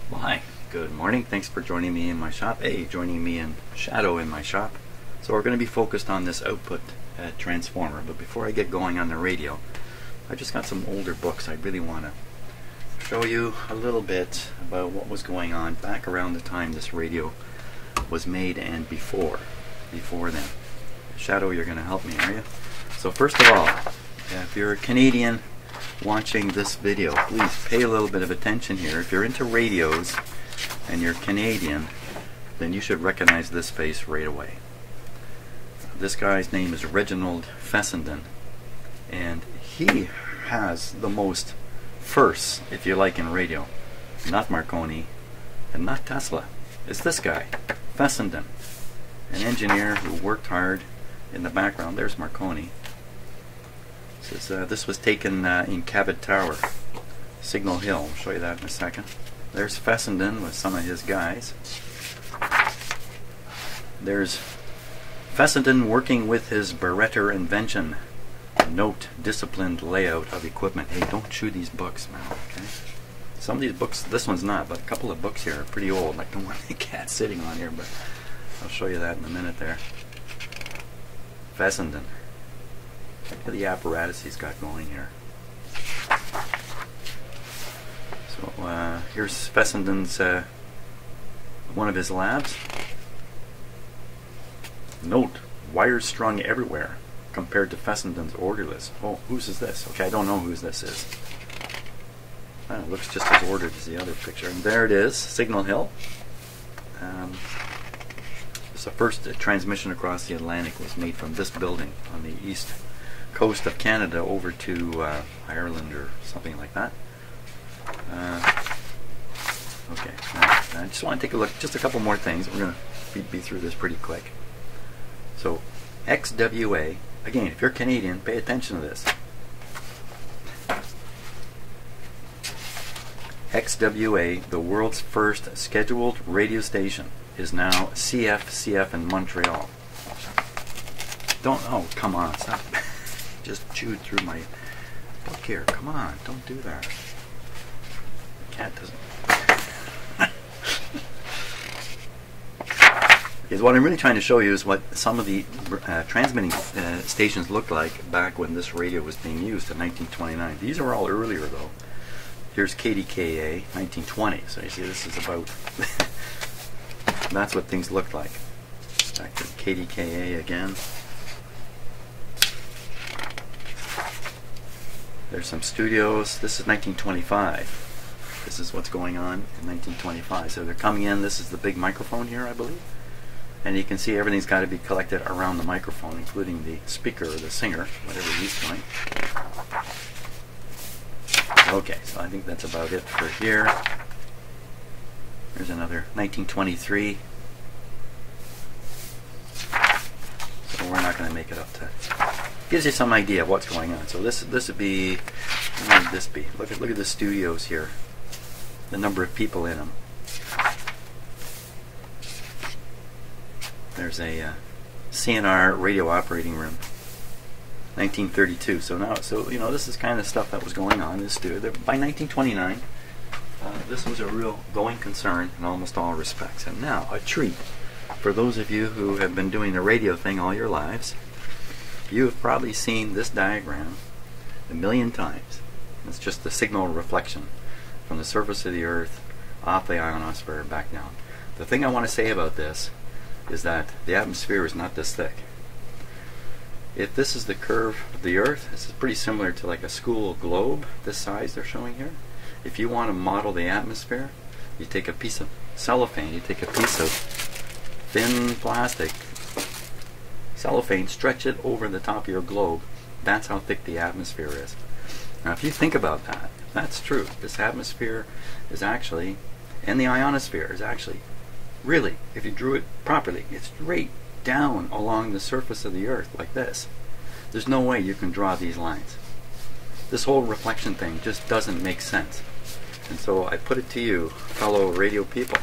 Well, hi, good morning. Thanks for joining me in my shop. Joining me in shadow in my shop. So we're going to be focused on this output transformer. But before I get going on the radio, I just got some older books. I really want to show you a little bit about what was going on back around the time this radio was made and before then. Shadow, you're going to help me, are you? So first of all, if you're a Canadian watching this video, please pay a little bit of attention here. If you're into radios and you're Canadian, then you should recognize this face right away. This guy's name is Reginald Fessenden, and he has the most firsts, if you like, in radio. Not Marconi and not Tesla. It's this guy, Fessenden, an engineer who worked hard in the background. There's Marconi. This was taken in Cabot Tower, Signal Hill. I'll show you that in a second. There's Fessenden with some of his guys. There's Fessenden working with his Barretter invention. Note, disciplined layout of equipment. Hey, don't chew these books, man, okay? Some of these books, this one's not, but a couple of books here are pretty old. Like the one the cat's sitting on here, but I'll show you that in a minute there. Fessenden. Look at the apparatus he's got going here. So here's Fessenden's one of his labs. Note, wires strung everywhere compared to Fessenden's order list. Oh, whose is this? Okay, I don't know whose this is. It looks just as ordered as the other picture. And there it is, Signal Hill. It's the first transmission across the Atlantic was made from this building on the east coast of Canada over to Ireland or something like that. Okay, now, I just want to take a look, just a couple more things. We're going to be through this pretty quick. So, XWA, again, if you're Canadian, pay attention to this. XWA, the world's first scheduled radio station, is now CF in Montreal. Oh, come on, stop. Just chewed through my book here. Come on, don't do that. The cat doesn't. Because what I'm really trying to show you is what some of the transmitting stations looked like back when this radio was being used in 1929. These are all earlier though. Here's KDKA, 1920. So you see, this is about. That's what things looked like. Back to KDKA again. There's some studios. This is 1925. This is what's going on in 1925. So they're coming in. This is the big microphone here, I believe. And you can see everything's got to be collected around the microphone, including the speaker or the singer, whatever he's doing. Okay, so I think that's about it for here. There's another 1923. So we're not going to make it up to. Gives you some idea of what's going on. So this would be. What would this be? Look at the studios here. The number of people in them. There's a CNR radio operating room. 1932. So you know, this is kind of stuff that was going on in this studio. By 1929, this was a real going concern in almost all respects. And now a treat for those of you who have been doing the radio thing all your lives. You have probably seen this diagram a million times. It's just the signal reflection from the surface of the Earth off the ionosphere and back down. The thing I want to say about this is that the atmosphere is not this thick. If this is the curve of the Earth, this is pretty similar to like a school globe, this size they're showing here. If you want to model the atmosphere, you take a piece of cellophane, you take a piece of thin plastic, cellophane, stretch it over the top of your globe. That's how thick the atmosphere is. Now if you think about that, if that's true, this atmosphere is actually, and the ionosphere is actually, really, if you drew it properly, it's straight down along the surface of the Earth like this. There's no way you can draw these lines. This whole reflection thing just doesn't make sense. And so I put it to you, fellow radio people,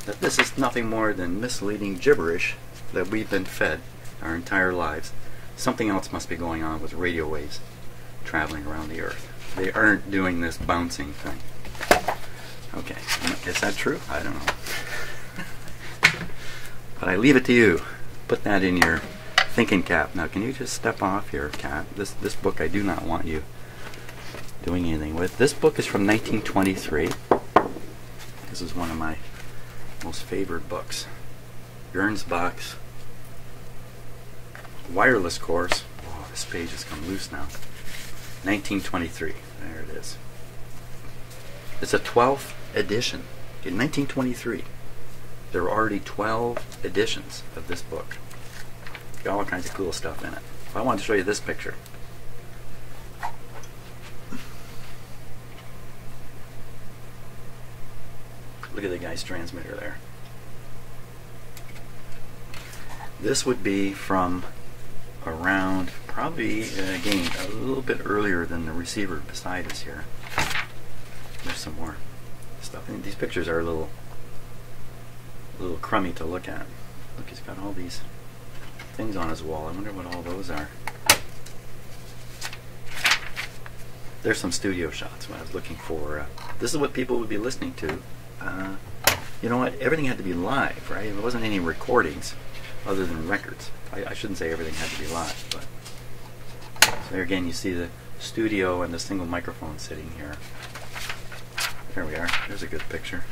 that this is nothing more than misleading gibberish that we've been fed our entire lives. Something else must be going on with radio waves traveling around the Earth. They aren't doing this bouncing thing. Okay, Is that true? I don't know. But I leave it to you. Put that in your thinking cap. Now, can you just step off here, Cat? This book I do not want you doing anything with. This book is from 1923. This is one of my most favored books. Gernsbach's wireless course. Oh, this page has come loose now. 1923. There it is. It's a 12th edition. In 1923, there were already 12 editions of this book. Got all kinds of cool stuff in it. I wanted to show you this picture. Look at the guy's transmitter there. This would be from around, probably, again, a little bit earlier than the receiver beside us here. There's some more stuff. And these pictures are a little crummy to look at. Look, he's got all these things on his wall. I wonder what all those are. There's some studio shots when I was looking for. This is what people would be listening to. You know what? Everything had to be live, right? There wasn't any recordings other than records. I shouldn't say everything had to be live, but so there again, you see the studio and the single microphone sitting here. There we are. There's a good picture.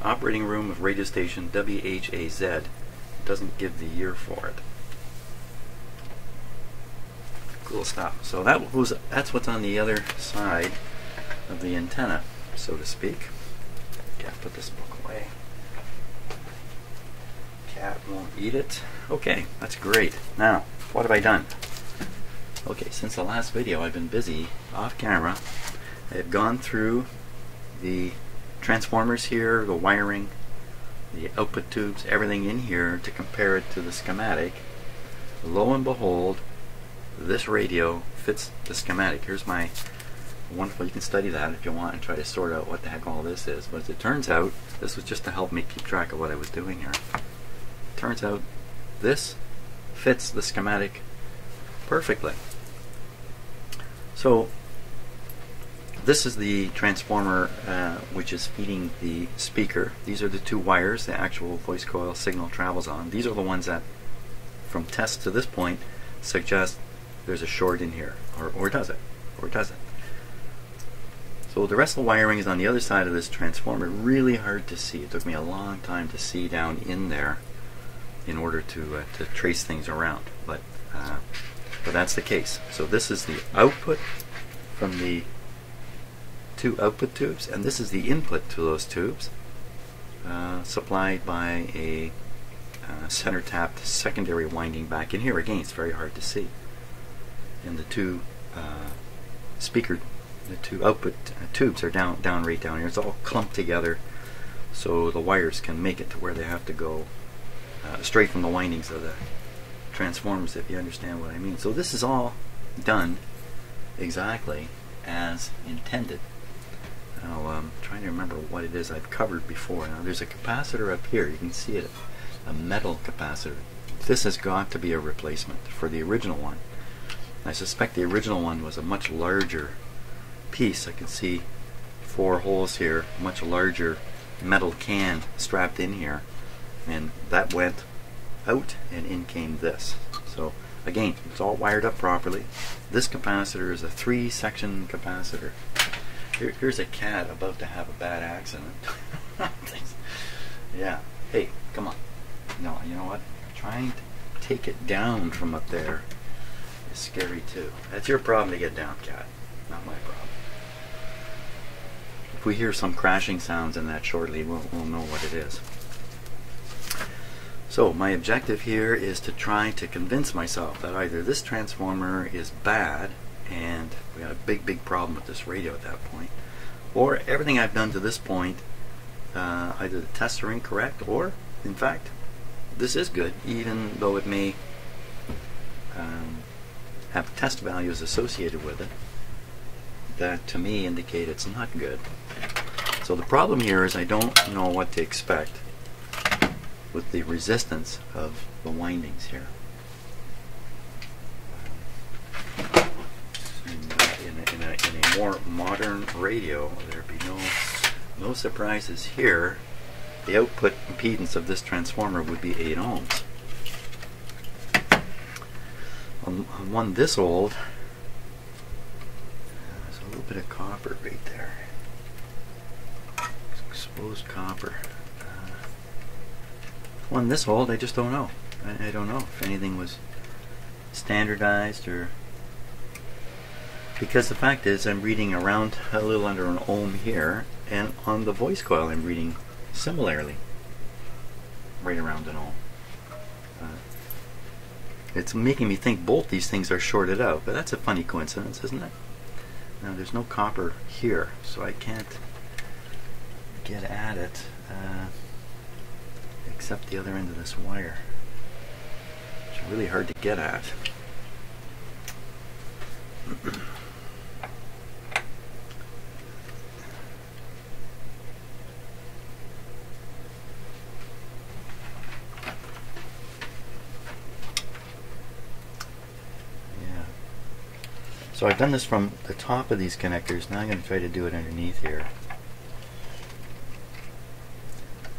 Operating room of radio station WHAZ. It doesn't give the year for it. Cool stuff. So that's what's on the other side of the antenna, so to speak. Cat, put this book away. Cat won't eat it. Okay, that's great. Now, what have I done? Okay, since the last video, I've been busy off camera. I've gone through the transformers here, the wiring, the output tubes, everything in here to compare it to the schematic. Lo and behold, this radio fits the schematic. Here's my wonderful, you can study that if you want and try to sort out what the heck all this is. But as it turns out, this was just to help me keep track of what I was doing here. Turns out this fits the schematic perfectly. So this is the transformer which is feeding the speaker. These are the two wires the actual voice coil signal travels on. These are the ones that, from tests to this point, suggest there's a short in here. Or does it? Or does it? So the rest of the wiring is on the other side of this transformer. Really hard to see. It took me a long time to see down in there in order to trace things around. But that's the case. So this is the output from the two output tubes, and this is the input to those tubes, supplied by a center tapped secondary winding back in here. Again, it's very hard to see. And the two the two output tubes are down right down here. It's all clumped together so the wires can make it to where they have to go, straight from the windings of the transformers, if you understand what I mean. So this is all done exactly as intended. Now I'm trying to remember what it is I've covered before. Now there's a capacitor up here. You can see it, a metal capacitor. This has got to be a replacement for the original one. I suspect the original one was a much larger piece. I can see 4 holes here, much larger metal can strapped in here, and that went out and in came this. So again, it's all wired up properly. This capacitor is a 3-section capacitor. Here's a cat about to have a bad accident. Yeah. Hey, come on. No, you know what? Trying to take it down from up there is scary too. That's your problem to get down, cat. Not my problem. If we hear some crashing sounds in that shortly, we'll know what it is. So my objective here is to try to convince myself that either this transformer is bad and we got a big problem with this radio at that point, or everything I've done to this point, either the tests are incorrect, or in fact this is good, even though it may have test values associated with it that to me indicate it's not good. So the problem here is I don't know what to expect with the resistance of the windings here. In a more modern radio, there'd be no No surprises here. The output impedance of this transformer would be 8 ohms. On one this old, there's a little bit of copper right there. Exposed copper. One this old, I just don't know. I don't know if anything was standardized, or because the fact is I'm reading around a little under an ohm here, and on the voice coil I'm reading similarly right around an ohm. It's making me think both these things are shorted out, but that's a funny coincidence, isn't it? Now there's no copper here, so I can't get at it except the other end of this wire. It's really hard to get at. So I've done this from the top of these connectors. Now I'm going to try to do it underneath here.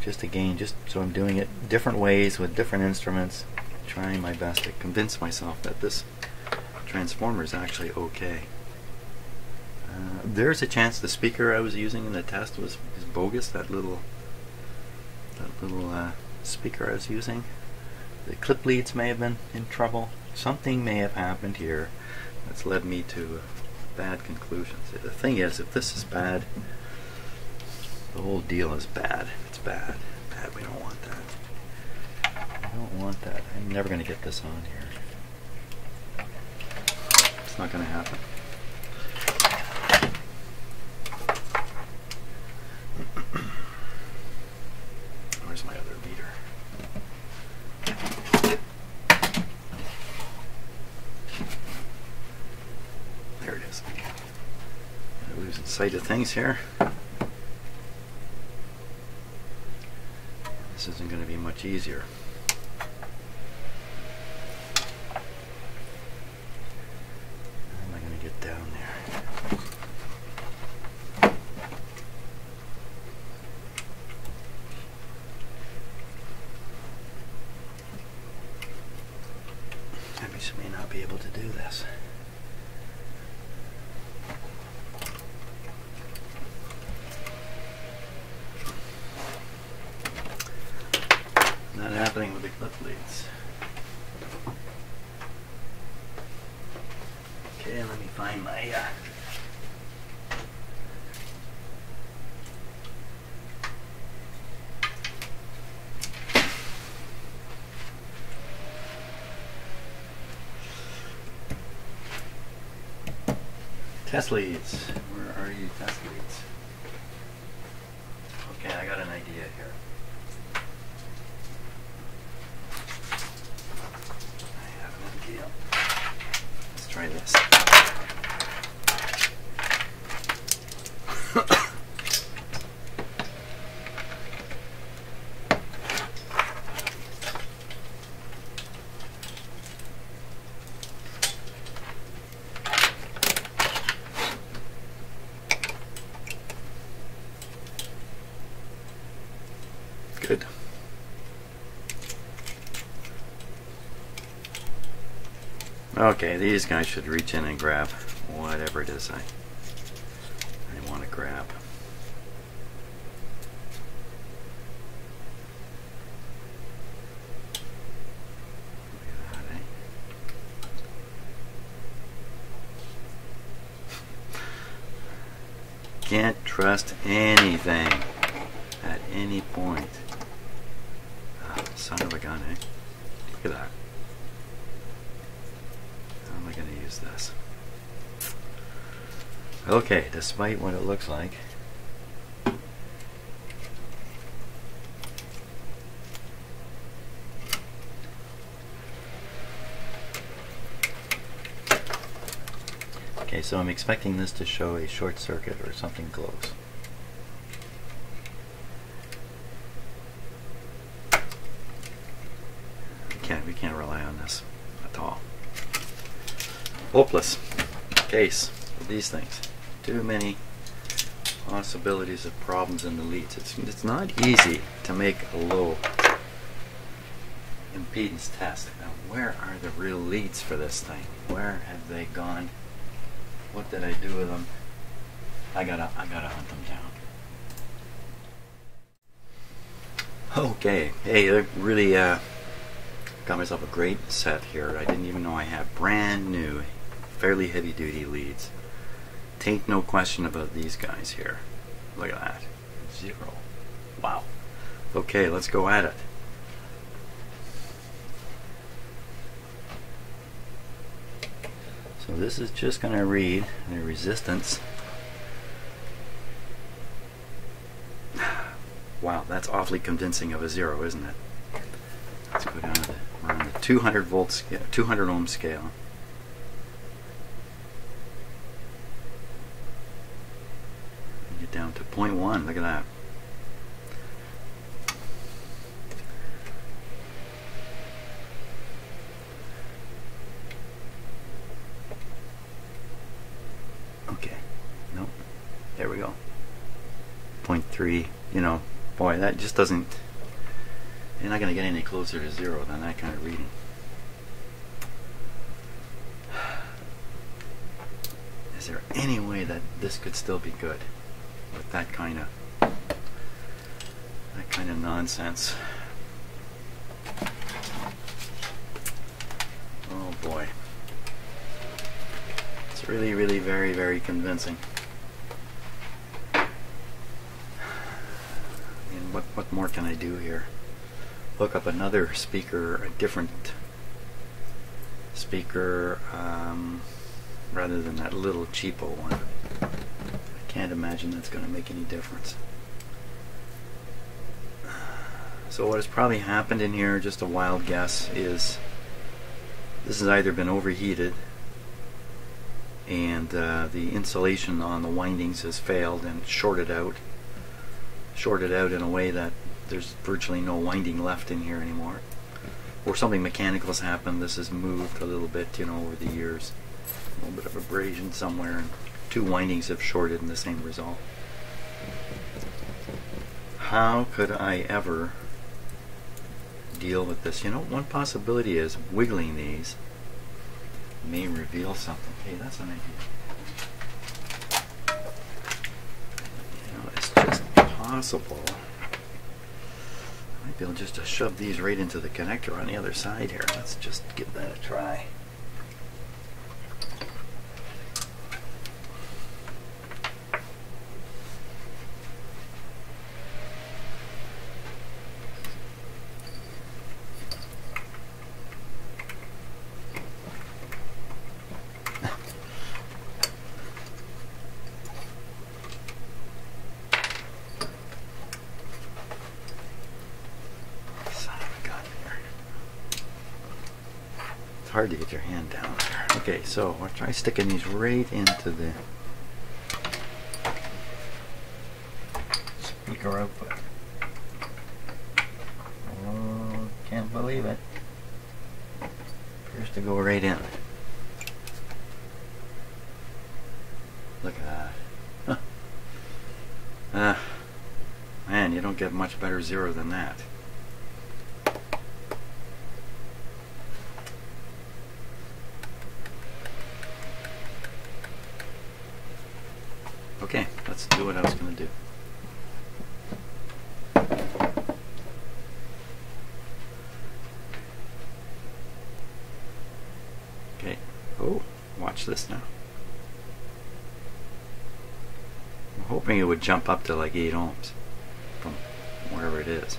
Just again, just so I'm doing it different ways with different instruments, trying my best to convince myself that this transformer is actually okay. There's a chance the speaker I was using in the test was bogus. That little speaker I was using. The clip leads may have been in trouble. Something may have happened here that's led me to bad conclusions. The thing is, if this is bad, the whole deal is bad. It's bad. Bad. We don't want that. We don't want that. I'm never going to get this on here. It's not going to happen. Where's my other meter? There it is. I'm losing sight of things here. This isn't going to be much easier. How am I going to get down there? I just may not be able to do this. Not happening with the clip leads. Okay, let me find my test leads. Where are you, test leads? Okay, I got an idea here. Let's try this. Good. Okay, these guys should reach in and grab whatever it is I want to grab. Look at that, eh? Can't trust anything at any point. Son of a gun, eh? Look at that. How am I going to use this? Okay, despite what it looks like, okay, so I'm expecting this to show a short circuit or something close. We can't rely on this at all. Hopeless case with these things. Too many possibilities of problems in the leads. It's not easy to make a low impedance test. Now, where are the real leads for this thing? Where have they gone? What did I do with them? I gotta hunt them down. Okay, hey, I really got myself a great set here. I didn't even know I had brand new, fairly heavy duty leads. Tain't no question about these guys here. Look at that. 0. Wow. Okay, let's go at it. So this is just going to read the resistance. Wow, that's awfully convincing of a 0, isn't it? Let's go down to we're on the 200 volt scale, 200 ohm scale. Get down to 0.1. Look at that. Okay. Nope. There we go. 0.3. You know, boy, that just doesn't. You're not going to get any closer to 0 than that kind of reading. Is there any way that this could still be good with that kind of nonsense? Oh boy, it's really, really very, very convincing. I mean, what more can I do here? Look up another speaker, a different speaker, rather than that little cheapo one. I can't imagine that's going to make any difference. So what has probably happened in here, just a wild guess, is this has either been overheated and the insulation on the windings has failed and shorted out in a way that there's virtually no winding left in here anymore, or something mechanical has happened. This has moved a little bit, you know, over the years. A little bit of abrasion somewhere, and 2 windings have shorted in the same result. How could I ever deal with this? You know, one possibility is wiggling these may reveal something. Hey, that's an idea. You know, it's just possible. I might be able just to shove these right into the connector on the other side here. Let's just give that a try. Hard to get your hand down there. Okay, so I'll try sticking these right into the speaker output. Oh, can't believe it. Appears to go right in. Look at that. Huh. Man, you don't get much better 0 than that. Okay, let's do what I was going to do. Okay. Oh, watch this now. I'm hoping it would jump up to like 8 ohms from wherever it is.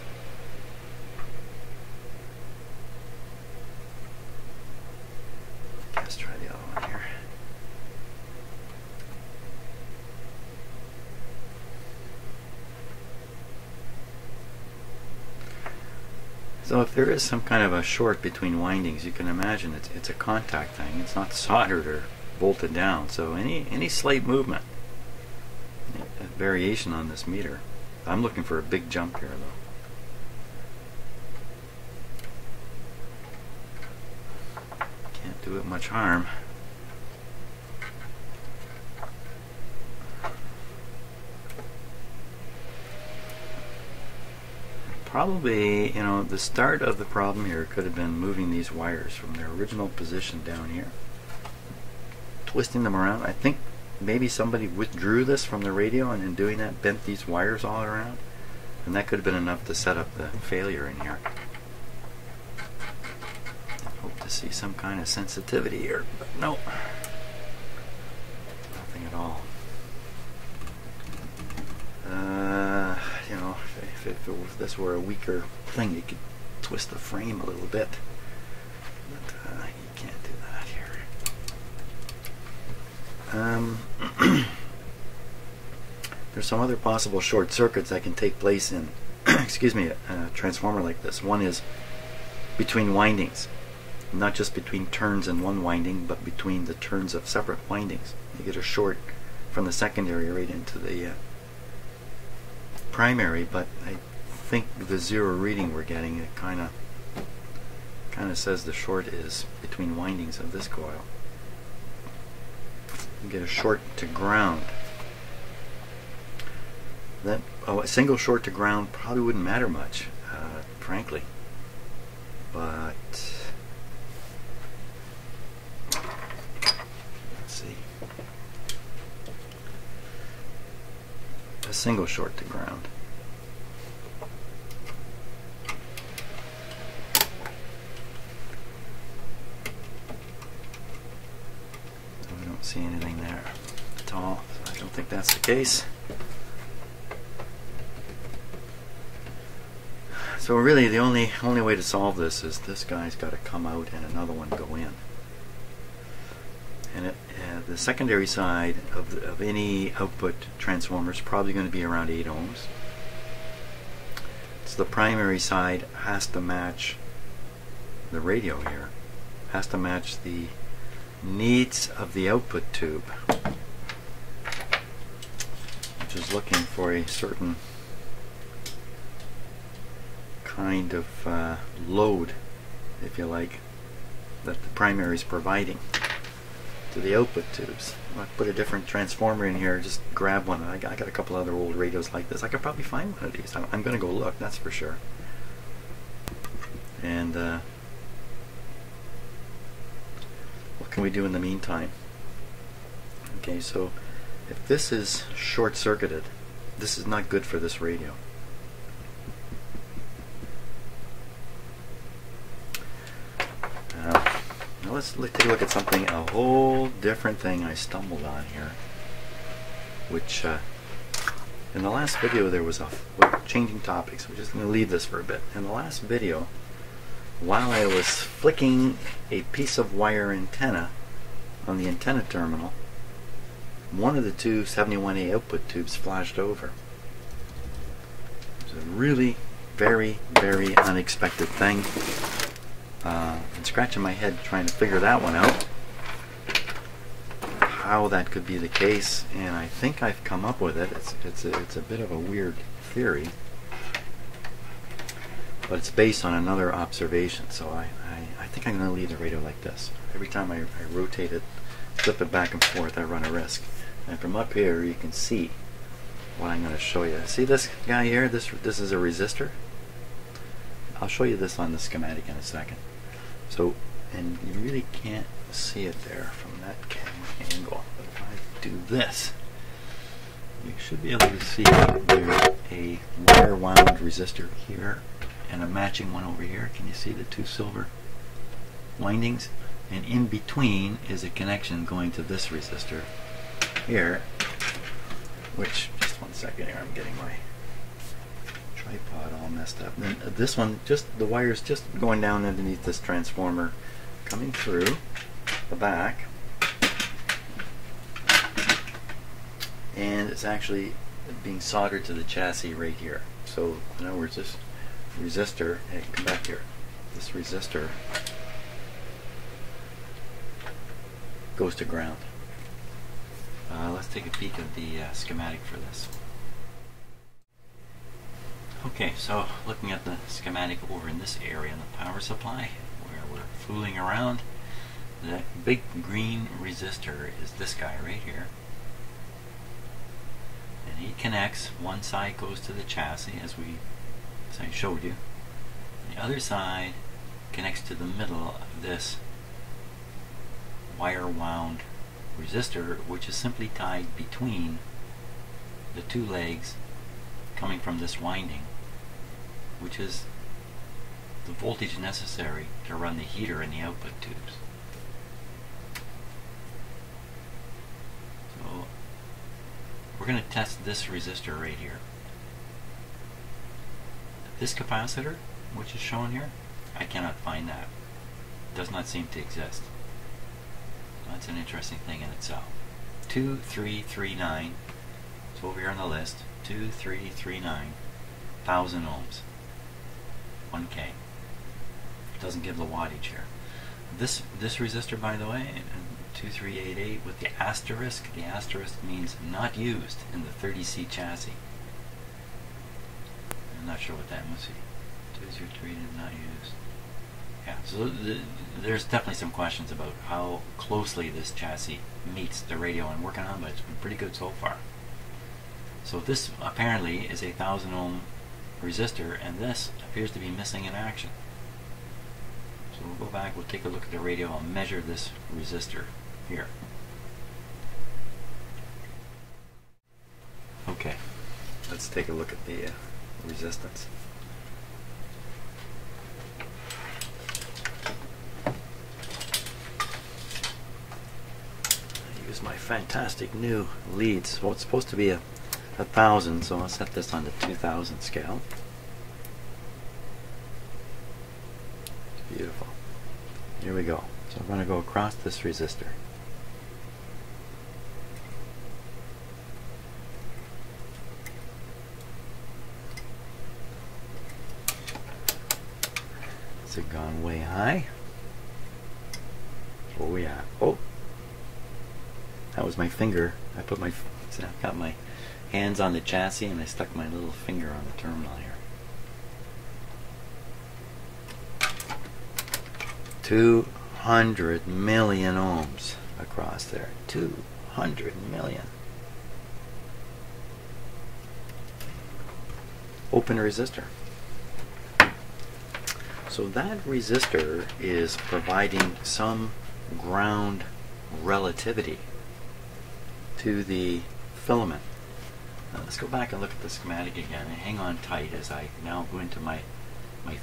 Let's try the other one here. So if there is some kind of a short between windings, you can imagine it's a contact thing. It's not soldered or bolted down. So any slight movement, a variation on this meter. I'm looking for a big jump here though. Can't do it much harm. probably, you know, the start of the problem here could have been moving these wires from their original position down here, twisting them around. I think maybe somebody withdrew this from the radio and in doing that bent these wires all around, and that could have been enough to set up the failure in here. Hope to see some kind of sensitivity here, but no, nothing at all. You know, if this were a weaker thing, you could twist the frame a little bit, but you can't do that here. There's some other possible short circuits that can take place in excuse me, a transformer like this. One is between windings, not just between turns in one winding, but between the turns of separate windings. You get a short from the secondary right into the primary, but I think the zero reading we're getting, it kind of says the short is between windings of this coil. You get a short to ground. That a single short to ground probably wouldn't matter much, frankly, but let's see. A single short to ground. So we don't see anything there at all. So I don't think that's the case. So really the only way to solve this is this guy's got to come out and another one go in. And the secondary side of any output transformer is probably going to be around 8 ohms. So the primary side has to match the radio here, has to match the needs of the output tube, which is looking for a certain kind of load, if you like, that the primary is providing to the output tubes. I'll put a different transformer in here, just grab one. I got a couple other old radios like this. I could probably find one of these. I'm going to go look, that's for sure. And what can we do in the meantime? Okay, so if this is short-circuited, this is not good for this radio. Now let's take a look at something, a whole different thing I stumbled on here, which in the last video there was changing topics. We're just going to leave this for a bit. In the last video, while I was flicking a piece of wire antenna on the antenna terminal, one of the two 71A output tubes flashed over. It was a really very, very unexpected thing. I'm scratching my head trying to figure that one out, how that could be the case, and I think I've come up with it. It's a bit of a weird theory, but it's based on another observation. So I think I'm going to leave the radio like this. Every time I rotate it, flip it back and forth, I run a risk. And from up here you can see what I'm going to show you. See this guy here? This is a resistor. I'll show you this on the schematic in a second. So, and you really can't see it there from that camera angle. But if I do this, you should be able to see there's a wire wound resistor here and a matching one over here. Can you see the two silver windings? And in between is a connection going to this resistor here, which, just one second here, I'm getting my tripod all messed up. And then this one, just the wire's just going down underneath this transformer, coming through the back, and it's actually being soldered to the chassis right here. So in other words, this resistor, hey, come back here, this resistor goes to ground. Let's take a peek at the schematic for this. Okay, so looking at the schematic over in this area in the power supply, where we're fooling around, the big green resistor is this guy right here. And he connects, one side goes to the chassis, as we as I showed you. The other side connects to the middle of this wire wound resistor, which is simply tied between the two legs coming from this winding, which is the voltage necessary to run the heater in the output tubes. So we're going to test this resistor right here. This capacitor, which is shown here, I cannot find that. It does not seem to exist. That's an interesting thing in itself. 2339, it's over here on the list, 2339, 1000 ohms, 1K. It doesn't give the wattage here. This resistor, by the way, 2388 with the asterisk means not used in the 30C chassis. I'm not sure what that must be. 203 is not used. Yeah, so there's definitely some questions about how closely this chassis meets the radio I'm working on, but it's been pretty good so far. So this apparently is a 1000 ohm resistor, and this appears to be missing in action. So we'll go back, we'll take a look at the radio, I'll measure this resistor here. Okay, let's take a look at the resistance. I use my fantastic new leads. Well, it's supposed to be a 1000, so I'll set this on the 2000 scale. It's beautiful. Here we go. So I'm going to go across this resistor. Has it gone way high? Oh yeah. Oh! That was my finger. I put my, so I've got my hands on the chassis and I stuck my little finger on the terminal here. 200 million ohms across there. 200 million. Open resistor. So that resistor is providing some ground relativity to the filament. Now let's go back and look at the schematic again and hang on tight as I now go into my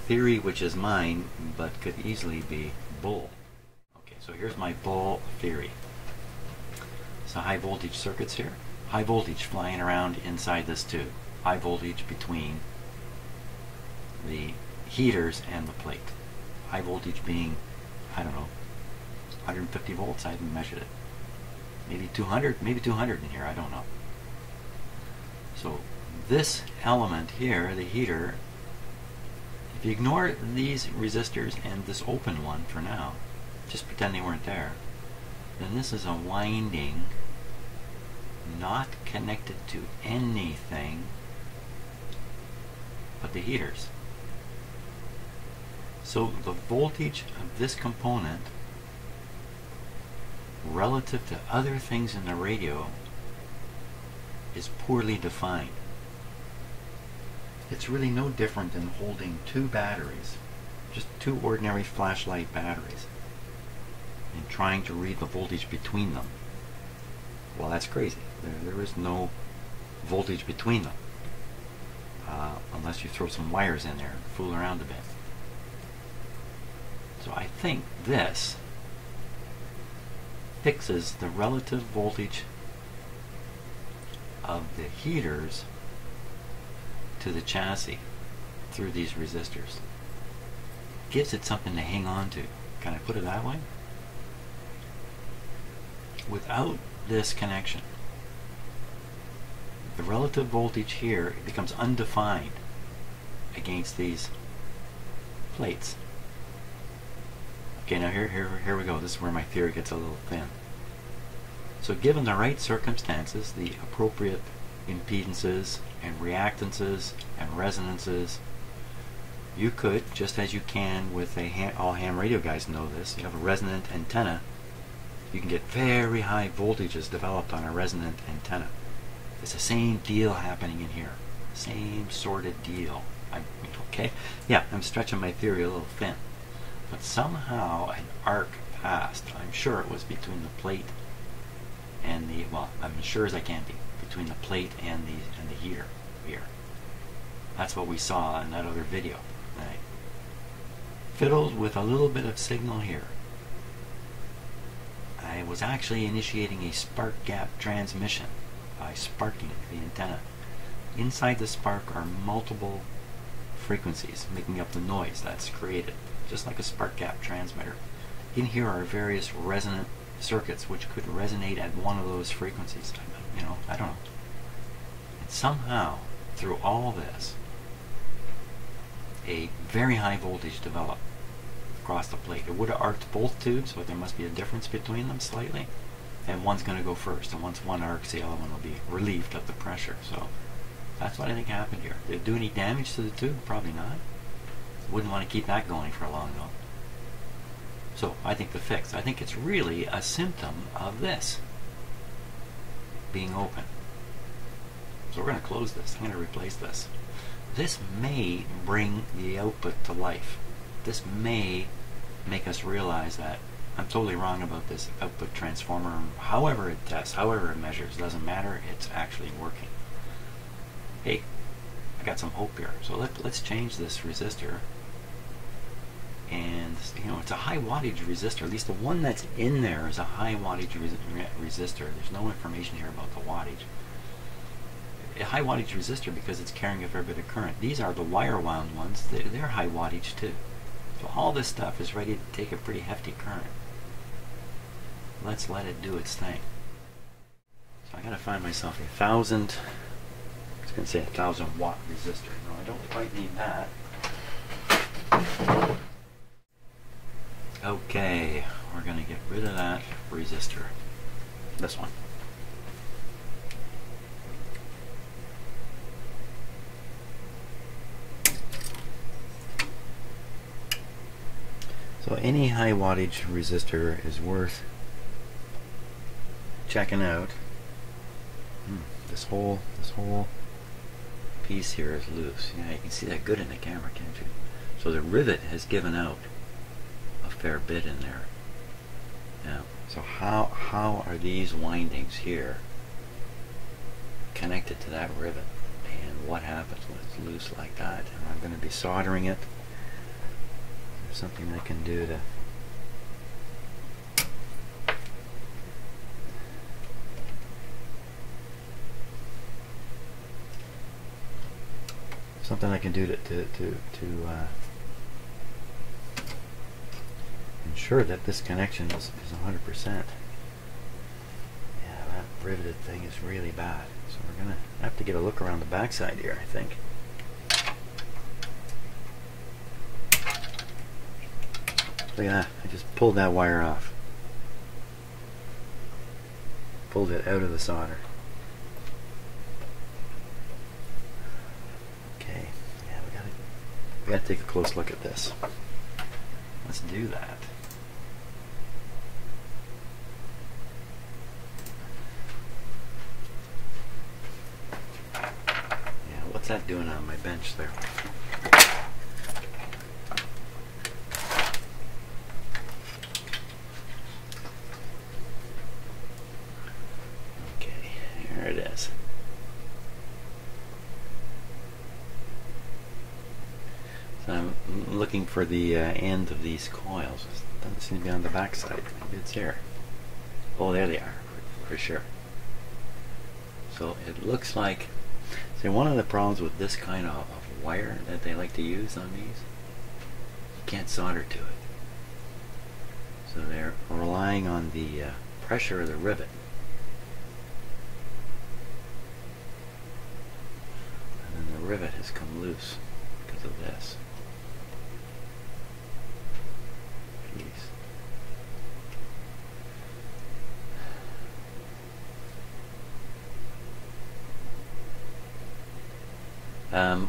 theory, which is mine but could easily be bull. Okay, so here's my bull theory. So high voltage circuits here, high voltage flying around inside this tube, high voltage between the heaters and the plate, high voltage being, I don't know, 150 volts. I haven't measured it. Maybe 200, maybe 200 in here, I don't know. So this element here, the heater, if you ignore these resistors and this open one for now, just pretend they weren't there, then this is a winding not connected to anything but the heaters. So the voltage of this component relative to other things in the radio is poorly defined. It's really no different than holding two batteries, just two ordinary flashlight batteries, and trying to read the voltage between them. Well, that's crazy. There is no voltage between them, unless you throw some wires in there and fool around a bit. So I think this fixes the relative voltage of the heaters to the chassis through these resistors. Gives it something to hang on to. Can I put it that way? Without this connection, the relative voltage here becomes undefined against these plates. Okay, now here we go. This is where my theory gets a little thin. So given the right circumstances, the appropriate impedances and reactances and resonances, you could, just as you can with a all ham radio guys know this, you have a resonant antenna, you can get very high voltages developed on a resonant antenna. It's the same deal happening in here. Same sort of deal. okay, yeah, I'm stretching my theory a little thin. But somehow an arc passed. I'm sure it was between the plate and the, well, I'm as sure as I can be, between the plate and the heater here. That's what we saw in that other video. I fiddled with a little bit of signal here. I was actually initiating a spark gap transmission by sparking the antenna. Inside the spark are multiple frequencies making up the noise that's created, just like a spark gap transmitter. In here are various resonant circuits which could resonate at one of those frequencies. You know, I don't know. And somehow, through all this, a very high voltage developed across the plate. It would have arced both tubes, but there must be a difference between them slightly. And one's going to go first, and once one arcs, the other one will be relieved of the pressure. So that's what I think happened here. Did it do any damage to the tube? Probably not. Wouldn't want to keep that going for long though. So I think I think it's really a symptom of this being open. So we're going to close this. I'm going to replace this. This may bring the output to life. This may make us realize that I'm totally wrong about this output transformer. However it tests, however it measures, doesn't matter. It's actually working. Hey, I got some hope here. So let's change this resistor. And you know, it's a high wattage resistor. At least the one that's in there is a high wattage resistor. There's no information here about the wattage. A high wattage resistor because it's carrying a fair bit of current. These are the wire wound ones. They're high wattage too. So all this stuff is ready to take a pretty hefty current. Let's let it do its thing. So I gotta find myself 1,000. I was gonna say 1,000 watt resistor. No, I don't quite need that. Okay, we're going to get rid of that resistor. This one. So any high wattage resistor is worth checking out. This whole piece here is loose. Yeah, you can see that good in the camera, can't you? So the rivet has given out a fair bit in there. Now, so how are these windings here connected to that rivet? And what happens when it's loose like that? And I'm going to be soldering it. There's something I can do to ensure that this connection is 100%. Yeah, that riveted thing is really bad. So we're gonna have to get a look around the backside here, I think. Look at that, I just pulled that wire off. Pulled it out of the solder. Okay, yeah, we gotta take a close look at this. Let's do that. Yeah, what's that doing on my bench there? Okay, here it is. So I'm looking for the end of these coils. It doesn't seem to be on the back side. Maybe it's here. Oh, there they are, for sure. So it looks like, see, one of the problems with this kind of wire that they like to use on these, you can't solder to it. So they're relying on the pressure of the rivet. And then the rivet has come loose because of this.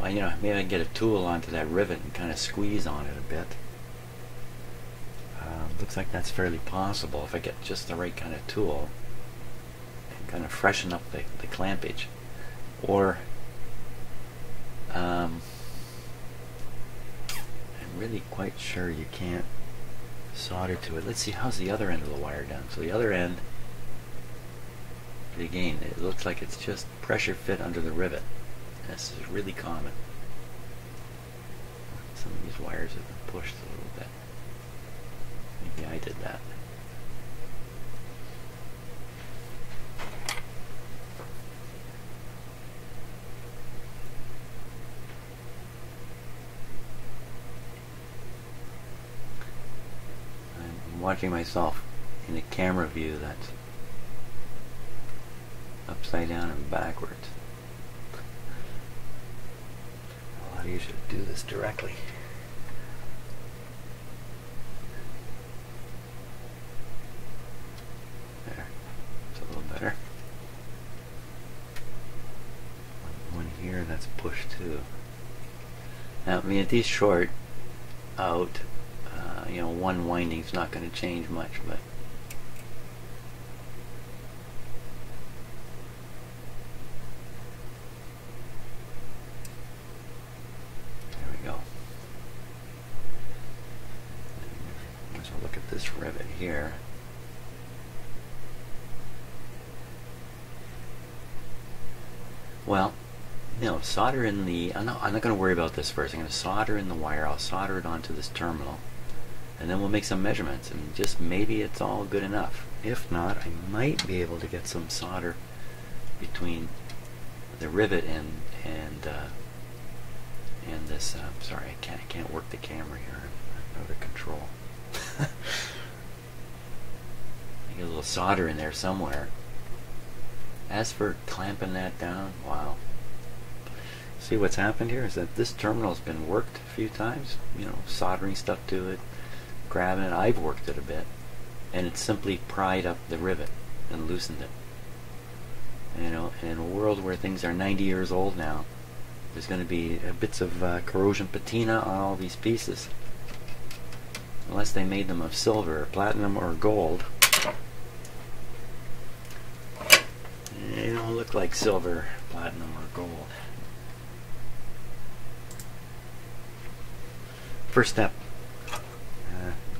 You know, maybe I can get a tool onto that rivet and kind of squeeze on it a bit. Looks like that's fairly possible if I get just the right kind of tool and kind of freshen up the clampage. Or really quite sure you can't solder to it. Let's see, how's the other end of the wire done? So the other end, again, it looks like it's just pressure fit under the rivet. This is really common. Some of these wires have been pushed a little bit. Maybe I did that. I'm watching myself in a camera view that's upside down and backwards. A lot of you should do this directly. There, it's a little better. One here that's pushed too. Now, I mean, if these short out, you know, one winding's not going to change much, but there we go. Let's look at this rivet here. Well, you know, solder in the, I'm not going to worry about this first. I'm going to solder in the wire. I'll solder it onto this terminal, and then we'll make some measurements, and just maybe it's all good enough. If not, I might be able to get some solder between the rivet and this. Sorry, I can't work the camera here. I'm out of control. Get a little solder in there somewhere. As for clamping that down, wow. See, what's happened here is that this terminal's been worked a few times, you know, soldering stuff to it, grabbing it. I've worked it a bit, and it's simply pried up the rivet and loosened it. You know, in a world where things are 90 years old now, there's going to be bits of corrosion patina on all these pieces. Unless they made them of silver, or platinum, or gold. They don't look like silver, platinum, or gold. First step,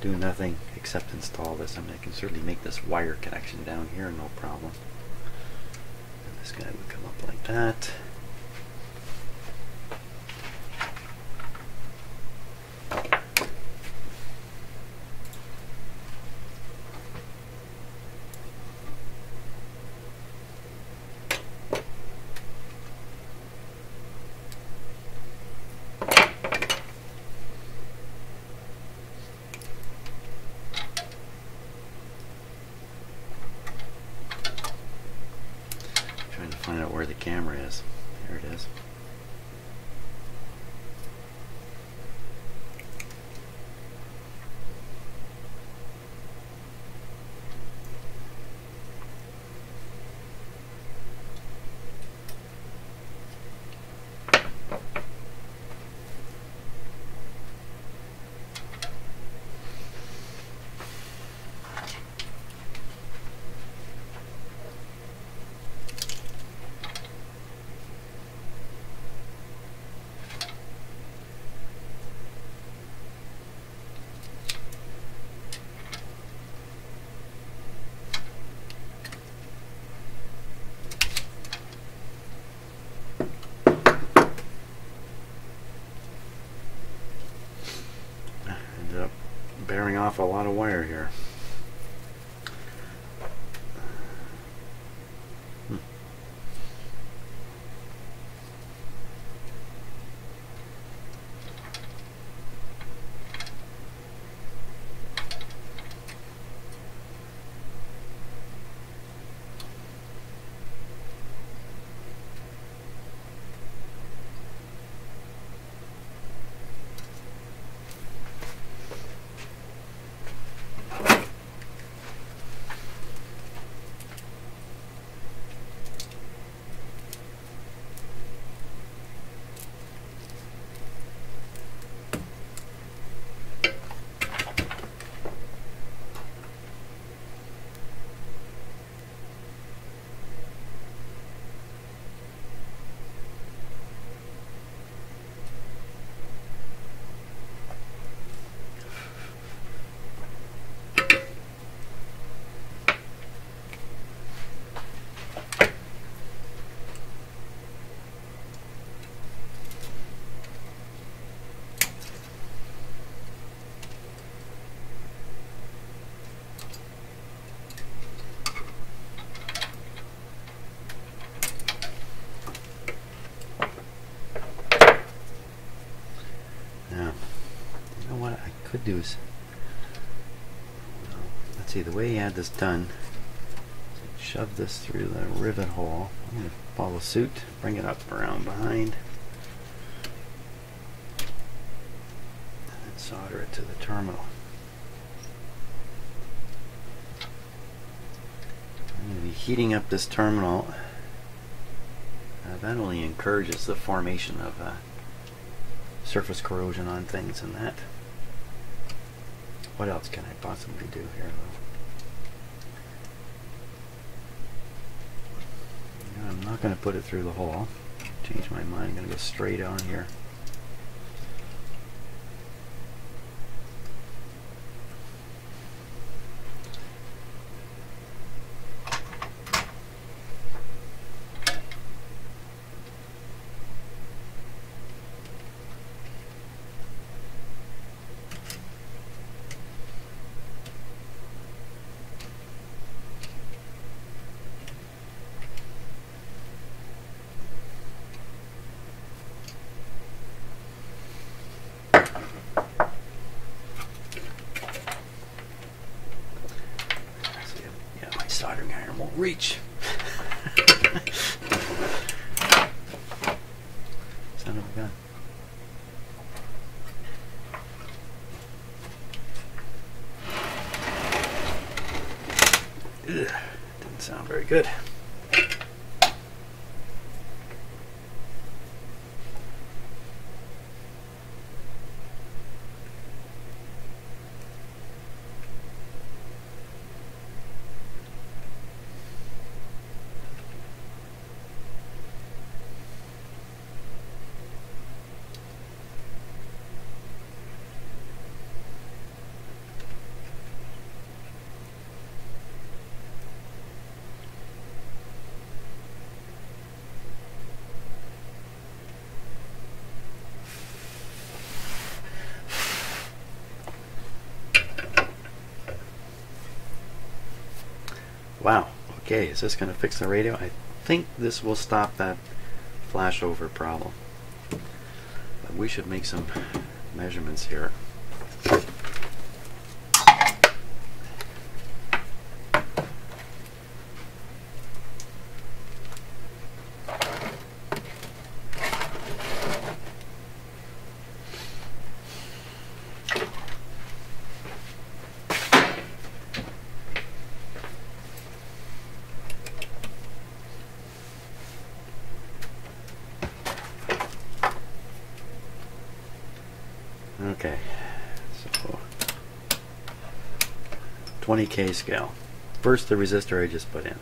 do nothing except install this. I mean, I can certainly make this wire connection down here, no problem. And this guy would come up like that. Find out where the camera is. There it is. Bearing off a lot of wire here. Now, you know what I could do is, well, let's see, the way he had this done, shove this through the rivet hole. I'm going to follow suit, bring it up around behind, and then solder it to the terminal. I'm going to be heating up this terminal. That only encourages the formation of surface corrosion on things and that. What else can I possibly do here, though? I'm not going to put it through the hole. Change my mind. I'm going to go straight on here. Soldering iron won't reach. Son of a gun. Ugh, didn't sound very good. Wow, okay, is this going to fix the radio? I think this will stop that flashover problem. But we should make some measurements here. Okay, so 20K scale. First, the resistor I just put in.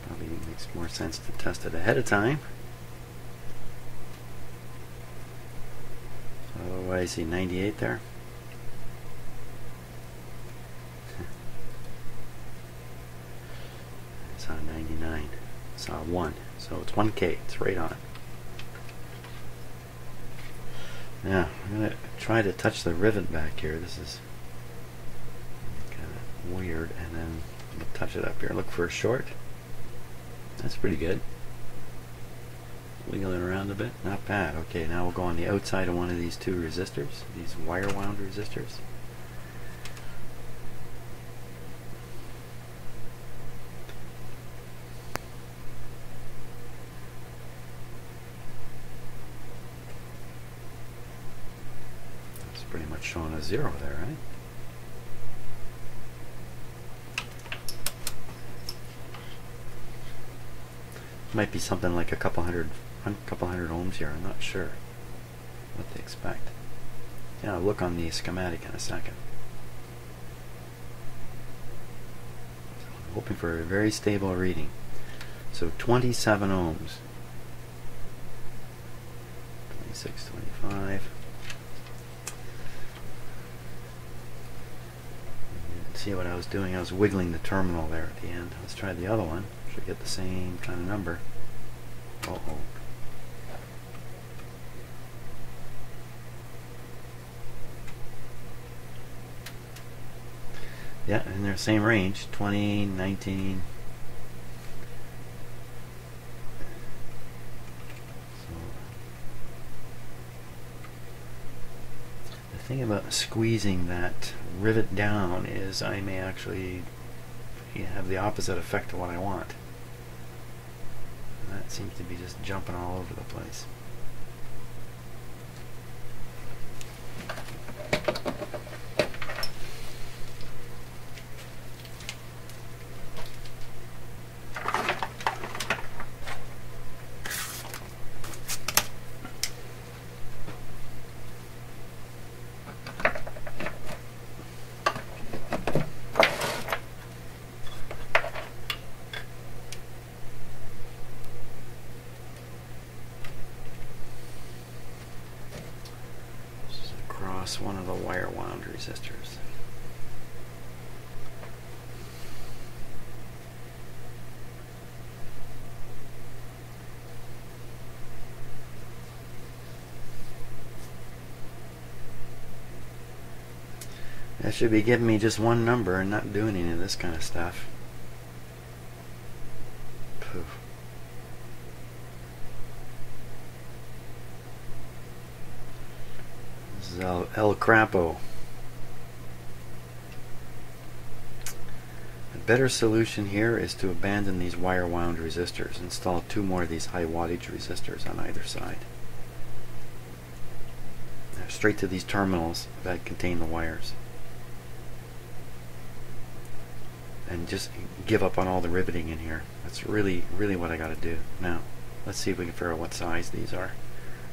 Probably makes more sense to test it ahead of time. So what do I see, 98 there? I saw 99. I saw 1. So it's 1K. It's right on. Now, I'm going to try to touch the rivet back here. This is kind of weird. And then I'm going to touch it up here. Look for a short. That's pretty good. Wiggle it around a bit. Not bad. Okay, now we'll go on the outside of one of these two resistors. These wire wound resistors. Pretty much showing a 0 there, right? Might be something like a couple hundred ohms here. I'm not sure what to expect. Yeah, I'll look on the schematic in a second. So I'm hoping for a very stable reading. So 27 ohms. 26, 25. See what I was doing? I was wiggling the terminal there at the end. Let's try the other one. Should get the same kind of number. Uh-oh. Yeah, in their same range. 20, 19. So thing about squeezing that rivet down is I may actually have the opposite effect of what I want. That seems to be just jumping all over the place. One of the wire wound resistors. That should be giving me just one number and not doing any of this kind of stuff. Poof. El Crapo. A better solution here is to abandon these wire wound resistors. Install 2 more of these high wattage resistors on either side. Straight to these terminals that contain the wires. And just give up on all the riveting in here. That's really what I gotta do. Now, let's see if we can figure out what size these are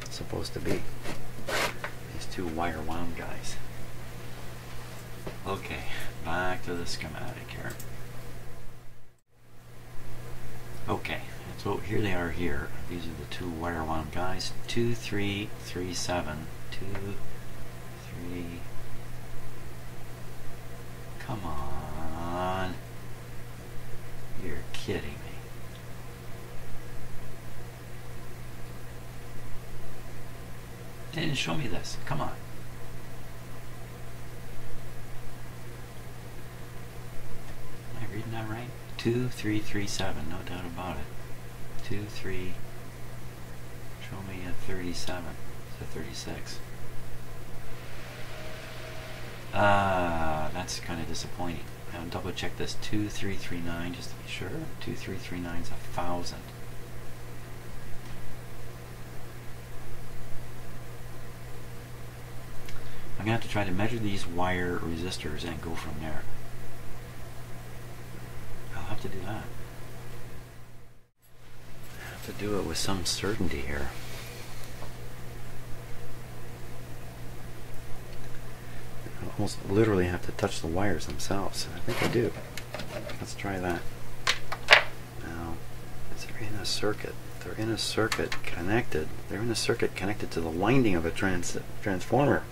supposed to be. 2 wire wound guys. Okay, back to the schematic here. Okay, so here they are here. These are the 2 wire wound guys. 2, 3, 3, 7. 2, 3. Come on. You're kidding me. They didn't show me this. Come on. Am I reading that right? 2, 3, 3, 7. No doubt about it. 2, 3. Show me a 37. It's a 36. That's kind of disappointing. I'll double check this. 2, 3, 3, 9 just to be sure. 2, 3, 3, 9 is 1,000. I'm going to have to try to measure these wire resistors and go from there. I'll have to do that. I have to do it with some certainty here. I almost literally have to touch the wires themselves. I think I do. Let's try that. Now, they're in a circuit. They're in a circuit connected. They're in a circuit connected to the winding of a transformer.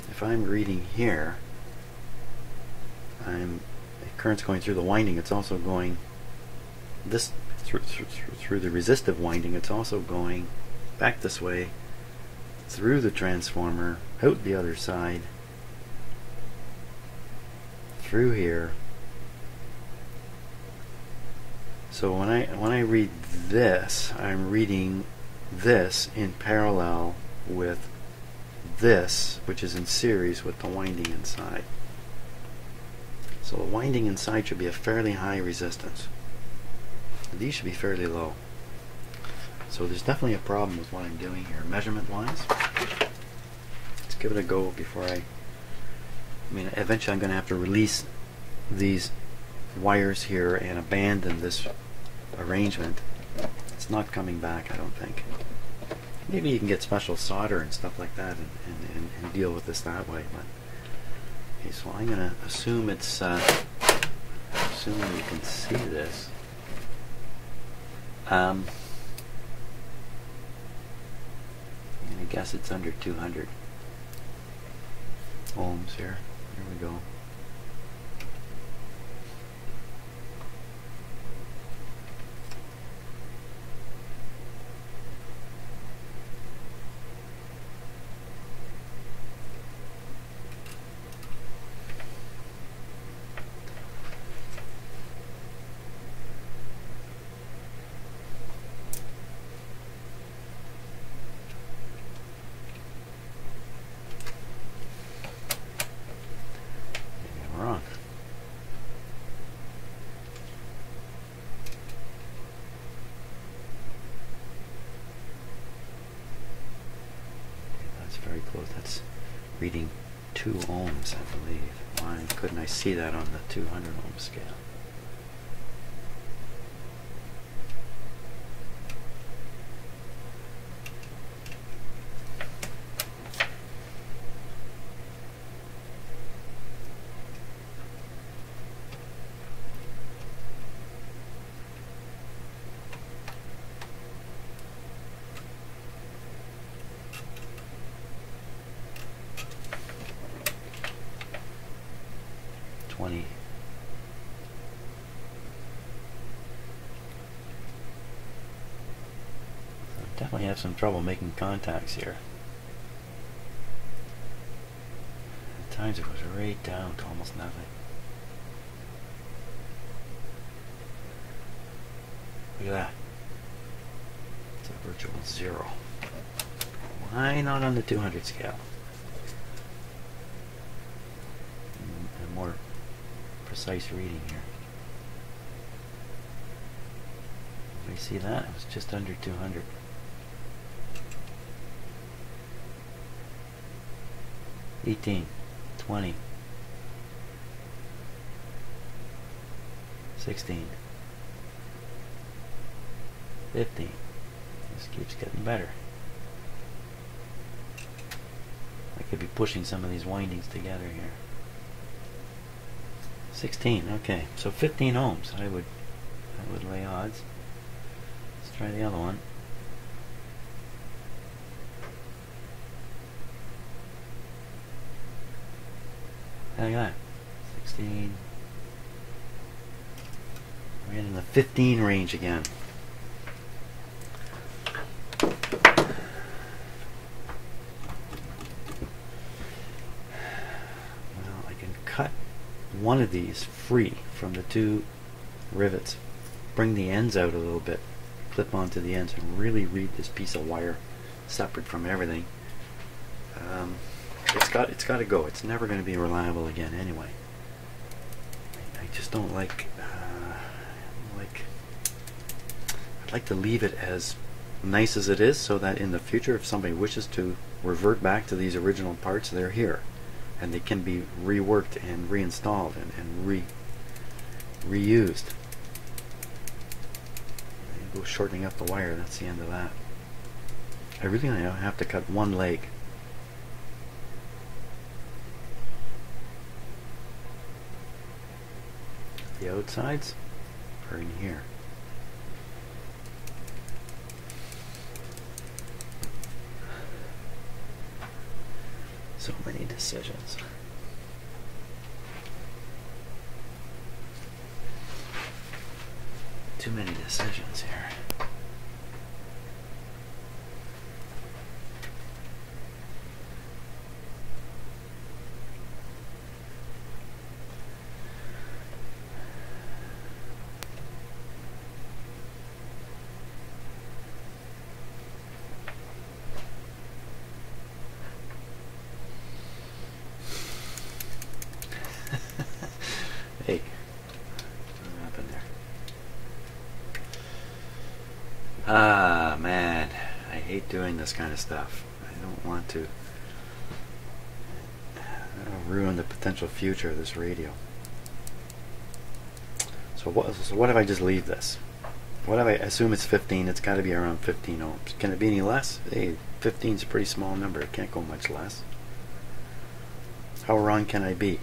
If I'm reading here, the current's going through the winding. It's also going this through the resistive winding. It's also going back this way through the transformer, out the other side, through here. So when I read this, I'm reading this in parallel with this, which is in series with the winding inside. So the winding inside should be a fairly high resistance. These should be fairly low. So there's definitely a problem with what I'm doing here, measurement wise. Let's give it a go before I mean, eventually I'm going to have to release these wires here and abandon this arrangement. It's not coming back, I don't think. Maybe you can get special solder and stuff like that and deal with this that way. But okay, so I'm going to assume it's assuming you can see this. I'm going to guess it's under 200 ohms here. Here we go. suppose that's reading 2 ohms, I believe. Why couldn't I see that on the 200 ohm scale? Definitely have some trouble making contacts here. At times it goes right down to almost nothing. Look at that. It's a virtual 0. Why not on the 200 scale? A more precise reading here. You see that? It was just under 200. 18, 20, 16, 15. This keeps getting better. I could be pushing some of these windings together here. 16, okay. So 15 ohms, I would lay odds. Let's try the other one. Look at that. 16. We're in the 15 range again. Well, I can cut one of these free from the 2 rivets. Bring the ends out a little bit. Clip onto the ends and really read this piece of wire separate from everything. It's got to go. It's never going to be reliable again anyway. I just don't like. I'd like to leave it as nice as it is, so that in the future, if somebody wishes to revert back to these original parts, they're here, and they can be reworked and reinstalled and reused. Go shortening up the wire. That's the end of that. I really only have to cut one leg. The outsides are in here. So many decisions. Too many decisions here. Hey, what happened there? Ah, man, I hate doing this kind of stuff. I don't want to ruin the potential future of this radio. So what if I just leave this? What if I assume it's 15? It's got to be around 15 ohms. Can it be any less? Hey, 15 is a pretty small number. It can't go much less. How wrong can I be?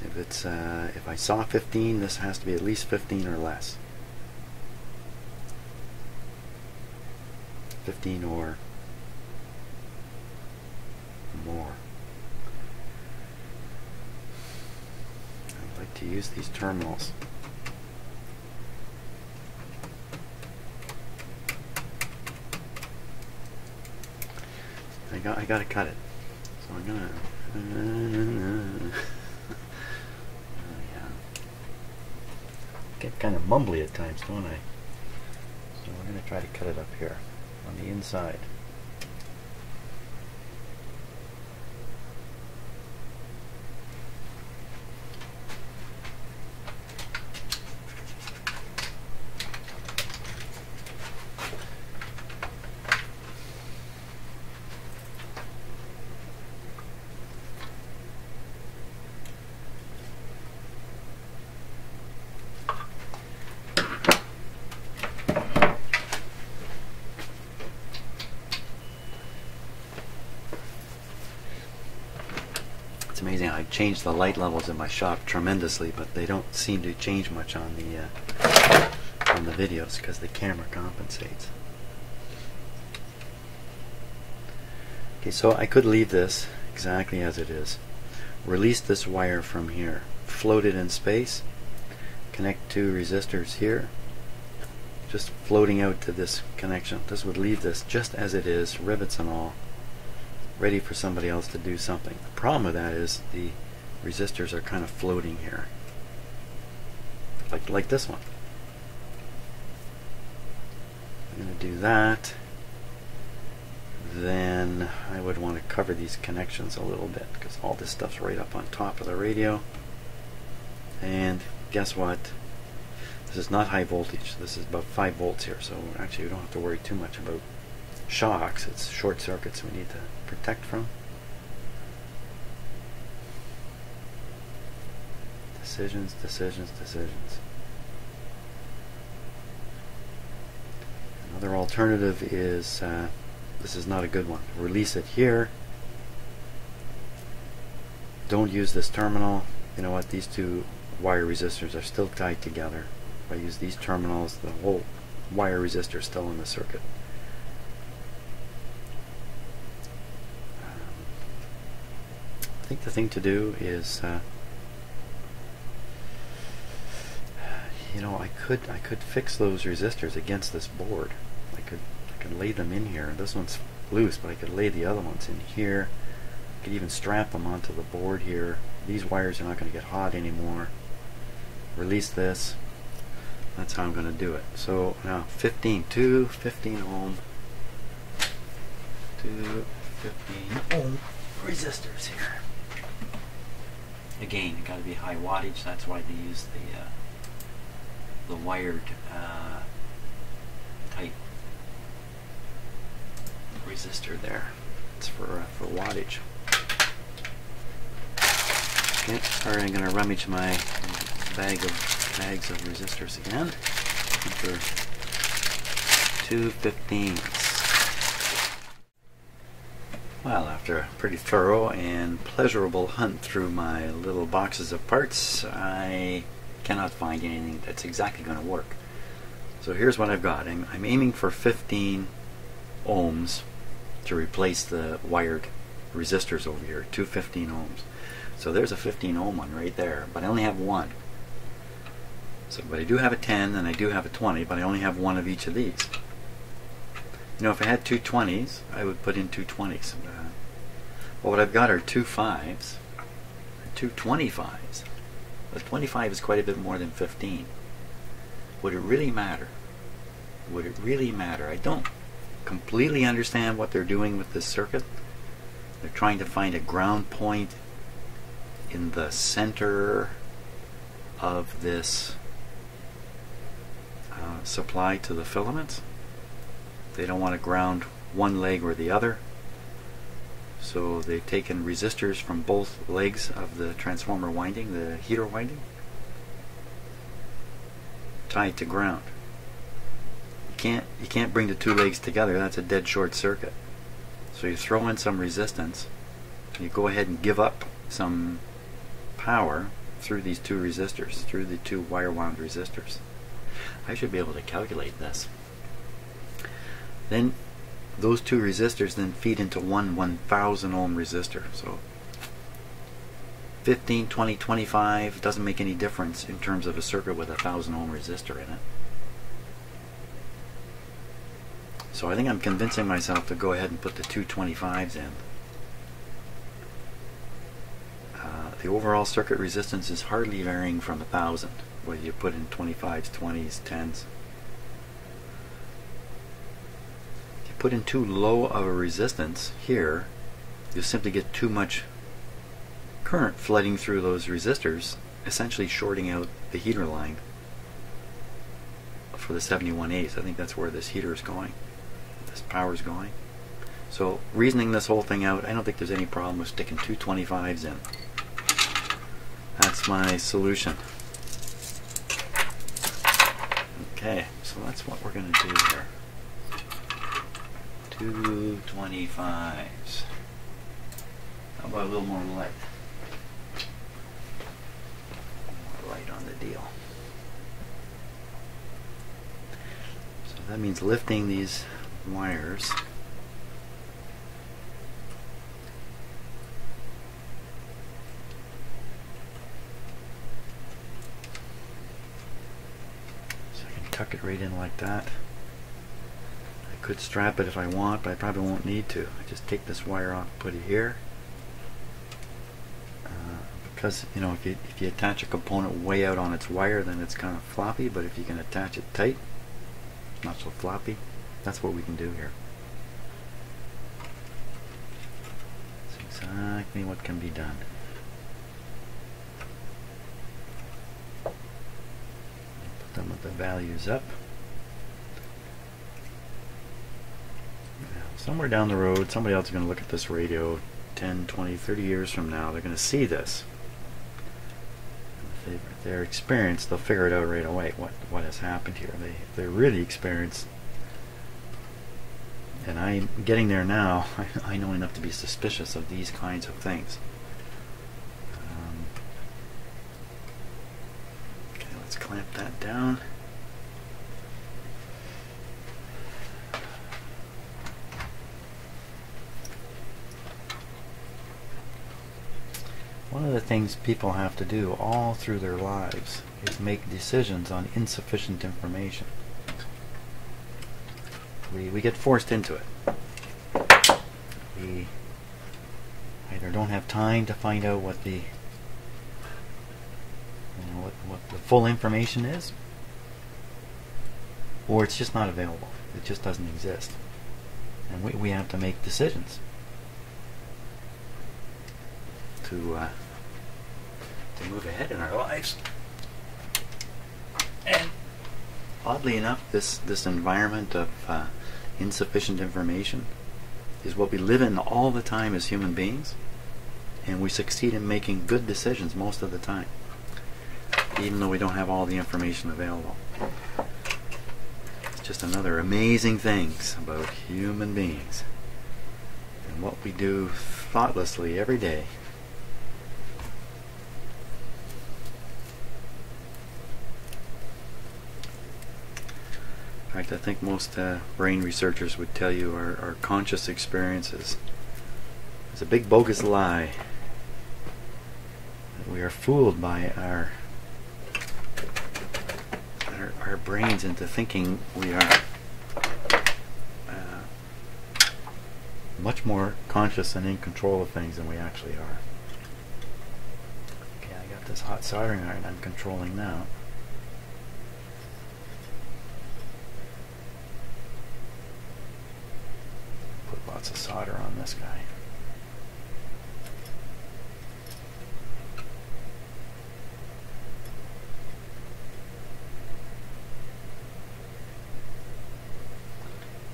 If it's if I saw 15, this has to be at least 15 or less. 15 or more. I'd like to use these terminals. I gotta cut it. So I'm gonna. Yeah. Get kind of mumbly at times, don't I? So we're gonna try to cut it up here on the inside. amazing. I changed the light levels in my shop tremendously, but they don't seem to change much on the videos because the camera compensates. Okay, so I could leave this exactly as it is. Release this wire from here. Float it in space. Connect two resistors here. Just floating out to this connection. This would leave this just as it is, rivets and all, ready for somebody else to do something. The problem with that is the resistors are kind of floating here. Like this one. I'm going to do that. Then I would want to cover these connections a little bit because all this stuff's right up on top of the radio. And guess what? This is not high voltage. This is about 5 volts here, so actually we don't have to worry too much about shocks. It's short circuits we need to protect from. Decisions, decisions, decisions. Another alternative is this is not a good one. Release it here. Don't use this terminal. You know what? These two wire resistors are still tied together. If I use these terminals, the whole wire resistor is still in the circuit. I think the thing to do is, you know, I could fix those resistors against this board. I could lay them in here. This one's loose, but I could lay the other ones in here. I could even strap them onto the board here. These wires are not going to get hot anymore. Release this. That's how I'm going to do it. So now 15 ohm, 2 15 ohm resistors here. Again, it got to be high wattage. That's why they use the wired type resistor there. It's for wattage. Okay, alright, I'm going to rummage my bags of resistors again. Looking for 2 15s. Well, after a pretty thorough and pleasurable hunt through my little boxes of parts, I cannot find anything that's exactly going to work. So here's what I've got. I'm aiming for 15 ohms to replace the wired resistors over here. 2 15 ohms. So there's a 15 ohm one right there, but I only have one. So, but I do have a 10 and I do have a 20, but I only have one of each of these. You know, if I had two 20s, I would put in two 20s. Well, what I've got are two 5s, two 25s. But 25 is quite a bit more than 15. Would it really matter? Would it really matter? I don't completely understand what they're doing with this circuit. They're trying to find a ground point in the center of this supply to the filaments. They don't want to ground one leg or the other, so they've taken resistors from both legs of the transformer winding, the heater winding, tied to ground. You can't bring the two legs together. That's a dead short circuit. So you throw in some resistance, you go ahead and give up some power through these two resistors, through the two wire wound resistors. I should be able to calculate this. Then those two resistors then feed into one 1000 ohm resistor. So 15, 20, 25 doesn't make any difference in terms of a circuit with a 1000 ohm resistor in it. So I think I'm convincing myself to go ahead and put the two 25s in. The overall circuit resistance is hardly varying from 1000, whether you put in 25s, 20s, 10s. If you put in too low of a resistance here, you'll simply get too much current flooding through those resistors, essentially shorting out the heater line for the 71As. I think that's where this heater is going. This power is going. So reasoning this whole thing out, I don't think there's any problem with sticking two 25s in. That's my solution. Okay, so that's what we're going to do here. Two 25s. How about a little more light? tight on the deal. So that means lifting these wires. So I can tuck it right in like that. I could strap it if I want, but I probably won't need to. I just take this wire off, put it here. Because, you know, if you attach a component way out on its wire, then it's kind of floppy, but if you can attach it tight, not so floppy, that's what we can do here. That's exactly what can be done. Put them with the values up. Now, somewhere down the road, somebody else is going to look at this radio 10, 20, 30 years from now. They're going to see this. If they're experienced, they'll figure it out right away what has happened here. If they're really experienced, and I'm getting there now, I know enough to be suspicious of these kinds of things. Okay, let's clamp that down. One of the things people have to do all through their lives is make decisions on insufficient information. We get forced into it. We either don't have time to find out what the what the full information is, or it's just not available. It just doesn't exist, and we have to make decisions to move ahead in our lives. And oddly enough, this environment of insufficient information is what we live in all the time as human beings, and we succeed in making good decisions most of the time, even though we don't have all the information available. It's just another amazing things about human beings and what we do thoughtlessly every day. In fact, I think most brain researchers would tell you our conscious experiences is a big bogus lie. That we are fooled by our brains into thinking we are much more conscious and in control of things than we actually are. Okay, I got this hot soldering iron I'm controlling now. Lots of solder on this guy.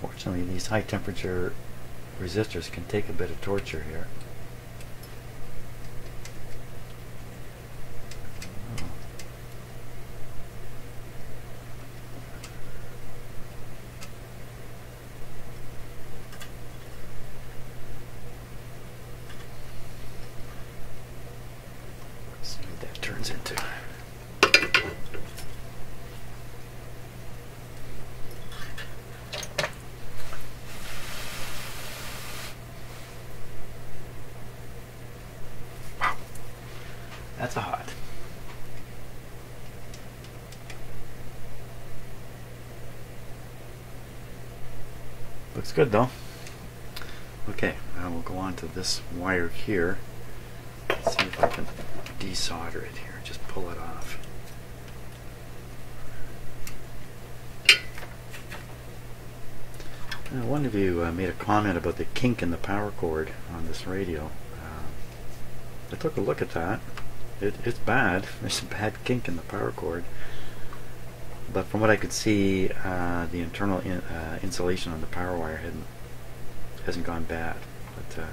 Fortunately, these high temperature resistors can take a bit of torture here. Into. Wow, that's a hot. Looks good though. Okay, now we'll go on to this wire here. Let's see if I can desolder it here. Just pull it off. One of you made a comment about the kink in the power cord on this radio. I took a look at that. It's bad. There's a bad kink in the power cord. But from what I could see, the internal insulation on the power wire hasn't gone bad. But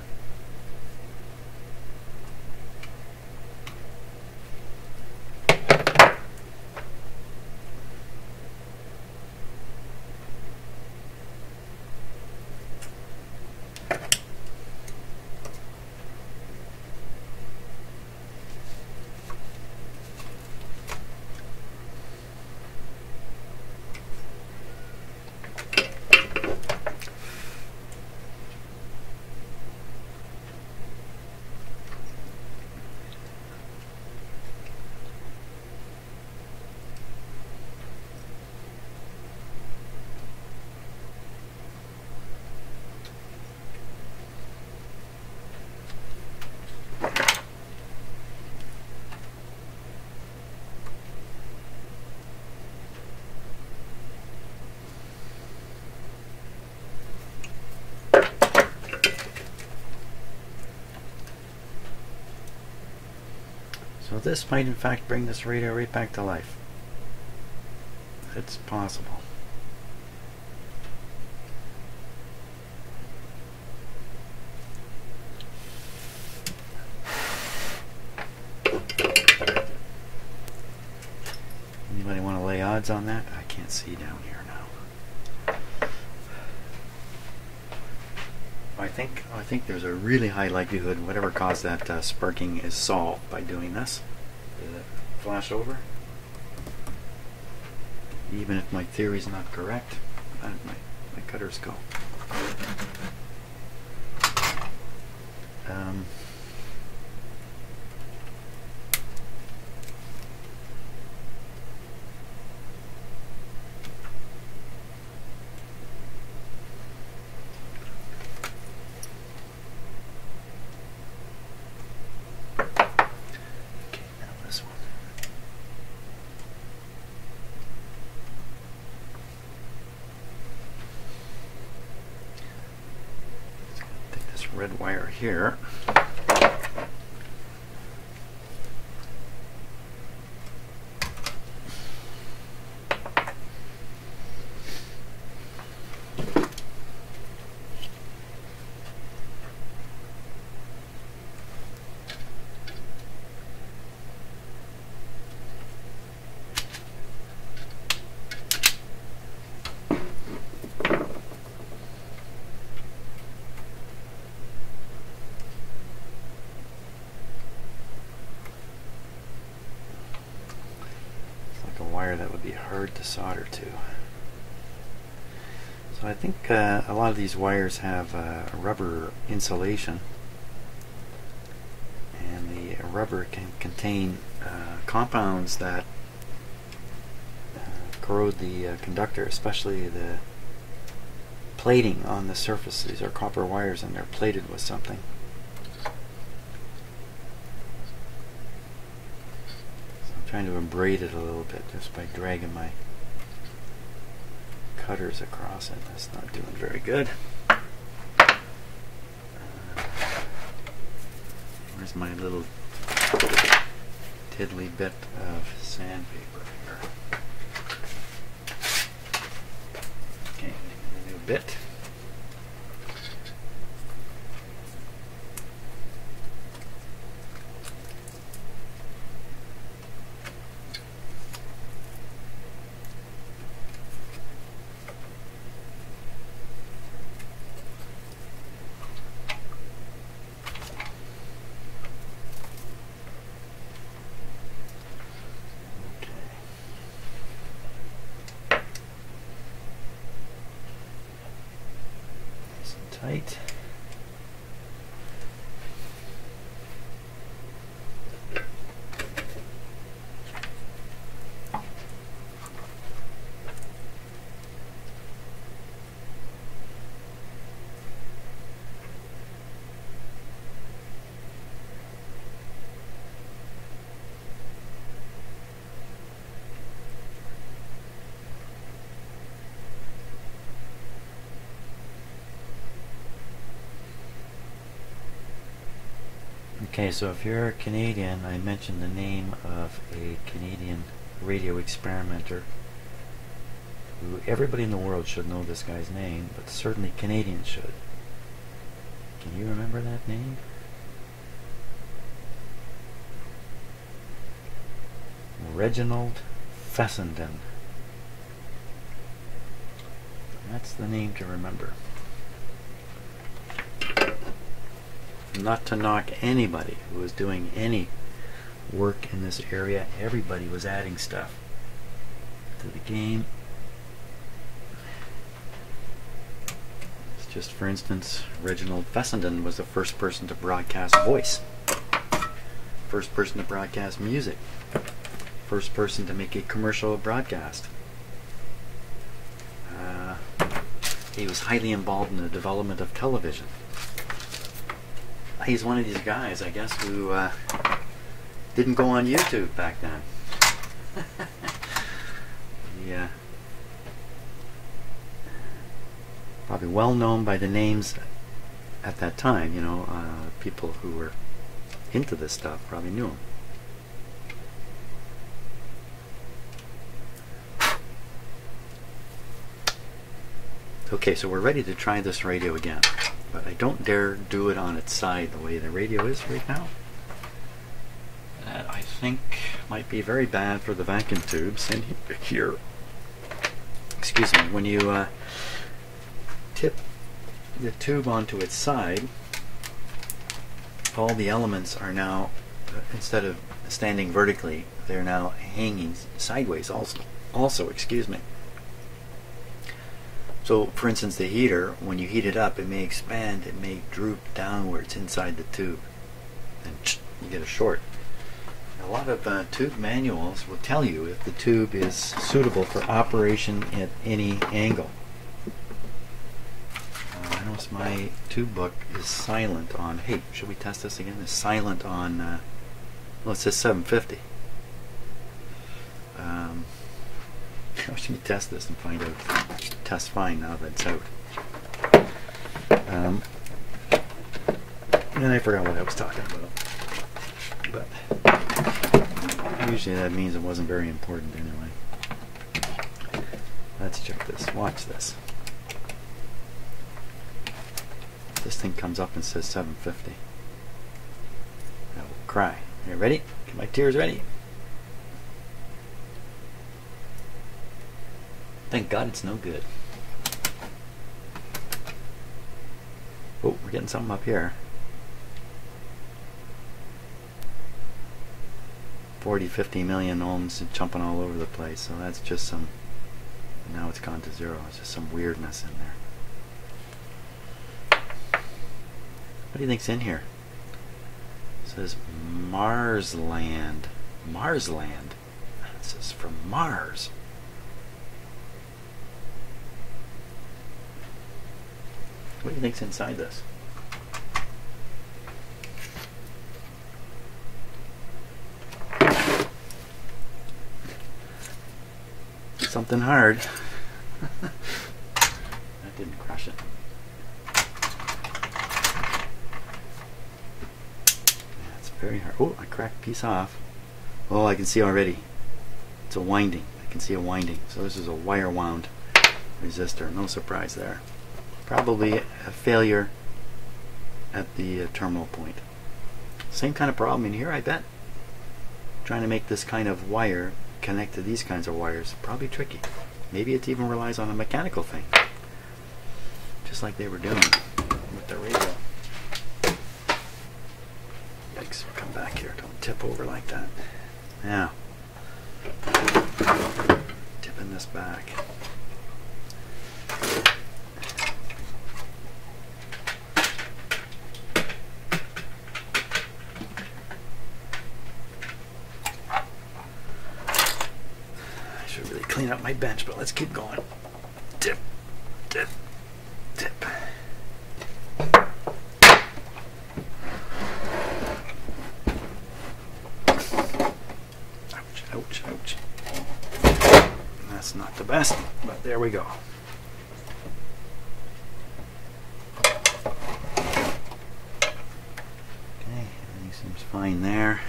So this might in fact bring this radio right back to life. It's possible. Anybody want to lay odds on that? I can't see down here now. I think there's a really high likelihood whatever caused that sparking is solved by doing this. Did it flash over? Even if my theory is not correct, my cutters go. Red wire here. That would be hard to solder to. So I think a lot of these wires have rubber insulation, and the rubber can contain compounds that corrode the conductor, especially the plating on the surface. These are copper wires and they're plated with something. Trying to abrade it a little bit just by dragging my cutters across it. That's not doing very good. Where's my little tiddly bit of sandpaper here? Okay, a new bit. Tight. Okay, so if you're a Canadian, I mentioned the name of a Canadian radio experimenter who everybody in the world should know this guy's name, but certainly Canadians should. Can you remember that name? Reginald Fessenden. That's the name to remember. Not to knock anybody who was doing any work in this area. Everybody was adding stuff to the game. It's just, for instance, Reginald Fessenden was the first person to broadcast voice, first person to broadcast music, first person to make a commercial broadcast. He was highly involved in the development of television. He's one of these guys, I guess, who didn't go on YouTube back then. Yeah. Probably well known by the names at that time, you know, people who were into this stuff probably knew him. Okay, so we're ready to try this radio again, but I don't dare do it on its side the way the radio is right now. That I think might be very bad for the vacuum tubes in here. Excuse me, when you tip the tube onto its side, all the elements are now, instead of standing vertically, they're now hanging sideways also, excuse me. So, for instance, the heater, when you heat it up, it may expand, it may droop downwards inside the tube, and you get a short. A lot of tube manuals will tell you if the tube is suitable for operation at any angle. I notice my tube book is silent on, hey, should we test this again? It's silent on, well, it says 750. How should we test this and find out? Test fine now that it's out. And I forgot what I was talking about. But usually that means it wasn't very important anyway. Let's check this. Watch this. This thing comes up and says 750. I will cry. Are you ready? Get my tears ready. Thank God it's no good. Oh, we're getting something up here. 40, 50 million ohms and jumping all over the place. So that's just some, now it's gone to zero. It's just some weirdness in there. What do you think's in here? It says Marsland. Marsland. This is from Mars. What do you think's inside this? Something hard. That didn't crush it. It's very hard. Oh, I cracked a piece off. Oh, I can see already. It's a winding. I can see a winding. So this is a wire wound resistor. No surprise there. Probably a failure at the terminal point. Same kind of problem in here, I bet. Trying to make this kind of wire connect to these kinds of wires, probably tricky. Maybe it even relies on a mechanical thing, just like they were doing with the radio. Yikes, come back here, don't tip over like that. Now, tipping this back. Clean up my bench, but let's keep going. Tip, tip, tip. Ouch, ouch, ouch. That's not the best, but there we go. Okay, everything seems fine there.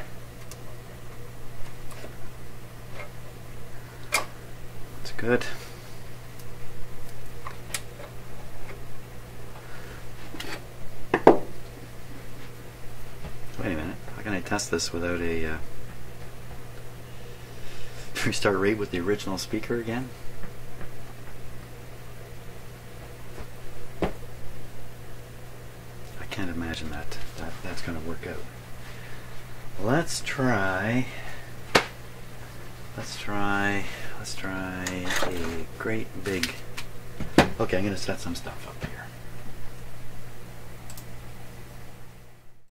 Good. Wait a minute. How can I test this without a restart rate with the original speaker again? I can't imagine that's going to work out. Let's try a great big... Okay, I'm going to set some stuff up.